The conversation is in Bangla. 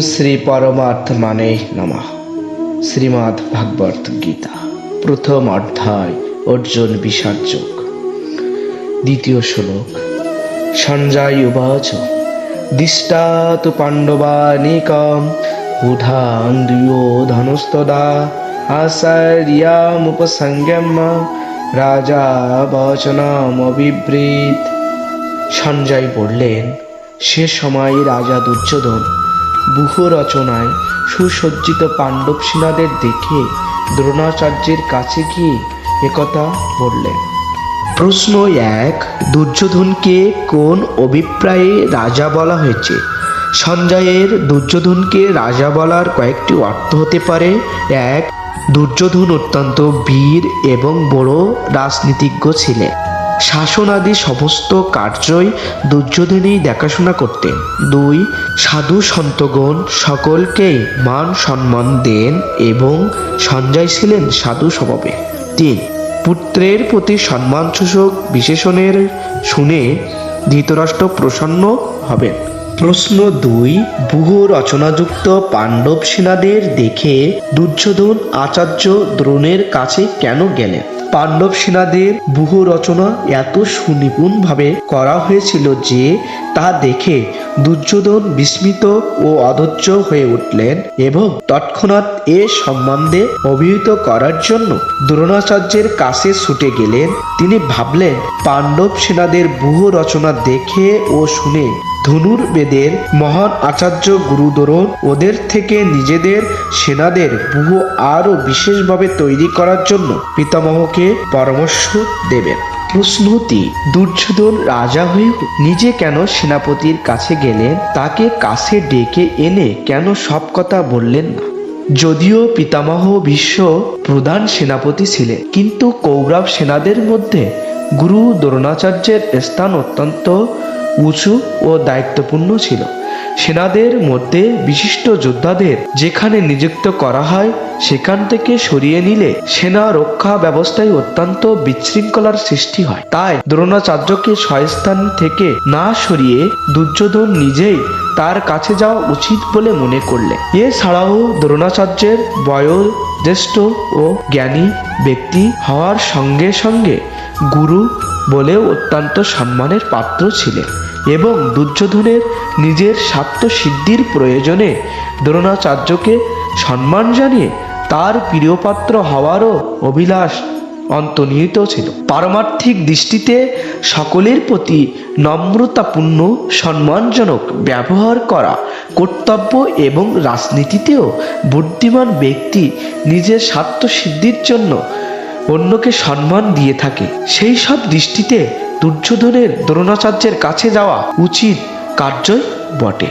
শ্রী পরমাত্মনে নমঃ। শ্রীমদ্ ভাগবত গীতা প্রথম অধ্যায় অর্জুন বিষাদ যোগ। দ্বিতীয় শ্লোক। সঞ্জয় উবাচ দিষ্টা তু পাণ্ডবানীকম উধান দুয়োধনস্তদা আচার্যামুপসংযম্য রাজা বচনমবিব্রীত। সঞ্জয় বললেন, সে সময় রাজা দুর্যোধন ব্যূহ রচনায় সুসজ্জিত পাণ্ডব সেনাদের দেখে দ্রোণাচার্যের কাছে গিয়ে একথা বললেন। প্রশ্ন ১। দুর্যোধনকে কোন অভিপ্রায়ে রাজা বলা হয়েছে? সঞ্জয়ের দুর্যোধনকে রাজা বলার কয়েকটি অর্থ হতে পারে। ১. দুর্যোধন অত্যন্ত বীর এবং বড় রাজনীতিজ্ঞ ছিলেন। শাসনাদি সমস্ত কার্যই দুর্যোধনই দেখাশোনা করতেন। ২. সাধু সন্তগণ সকলকেই মান সম্মান দেন এবং সঞ্জয় ছিলেন সাধু স্বভাবের। ৩. পুত্রের প্রতি সম্মানসূচক বিশেষণের শুনে ধৃতরাষ্ট্র প্রসন্ন হবেন। প্রশ্ন ২। ব্যূহ রচনাযুক্ত পাণ্ডব সেনাদের দেখে দুর্যোধন আচার্য দ্রোণের কাছে কেন গেলেন? পাণ্ডব সেনাদের ব্যূহ রচনা এত সুনিপুণভাবে করা হয়েছিল যে তা দেখে দুর্যোধন বিস্মিত ও অধৈর্য হয়ে উঠলেন এবং তৎক্ষণাৎ এ সম্বন্ধে অভিহিত করার জন্য দ্রোণাচার্যের কাছে ছুটে গেলেন। তিনি ভাবলেন, পাণ্ডব সেনাদের ব্যূহ রচনা দেখে ও শুনে ধনুর্বেদের মহান আচার্য গুরু দ্রোণ ওদের থেকে নিজেদের সেনাদের ব্যূহ আরও বিশেষভাবে তৈরি করার জন্য পিতামহকে পরামর্শ দেবেন। প্রশ্ন ৩। দুর্যোধন রাজা হয়ে নিজে কেন সেনাপতির কাছে গেলেন? তাকে কাছে ডেকে এনে কেন সব কথা বললেন না? যদিও পিতামহ ভীষ্ম প্রধান সেনাপতি ছিলেন, কিন্তু কৌরব সেনাদের মধ্যে গুরু দ্রোণাচার্যের স্থান অত্যন্ত উঁচু ও দায়িত্বপূর্ণ ছিল। সেনাদের মধ্যে বিশিষ্ট যোদ্ধাদের যেখানে নিযুক্ত করা হয় সেখান থেকে সরিয়ে নিলে সেনা রক্ষা ব্যবস্থায় অত্যন্ত বিশৃঙ্খলার সৃষ্টি হয়। তাই দ্রোণাচার্যকে স্বস্থান থেকে না সরিয়ে দুর্যোধন নিজেই তার কাছে যাওয়া উচিত বলে মনে করলেন। এছাড়াও দ্রোণাচার্যের বয়োজ্যেষ্ঠ ও জ্ঞানী ব্যক্তি হওয়ার সঙ্গে সঙ্গে গুরু বলেও অত্যন্ত সম্মানের পাত্র ছিলেন এবং দুর্যোধনের নিজের স্বার্থ সিদ্ধির প্রয়োজনে দ্রোণাচার্যকে সম্মান জানিয়ে তার প্রিয়পাত্র হওয়ারও অভিলাষ অন্তর্নিহিত ছিল। পারমার্থিক দৃষ্টিতে সকলের প্রতি নম্রতাপূর্ণ সম্মানজনক ব্যবহার করা কর্তব্য এবং রাজনীতিতেও বুদ্ধিমান ব্যক্তি নিজের স্বার্থ সিদ্ধির জন্য অন্যকে সম্মান দিয়ে থাকে। সেই সব দৃষ্টিতে দুর্যোধনের দ্রোণাচার্যের কাছে যাওয়া উচিত কার্যই বটে।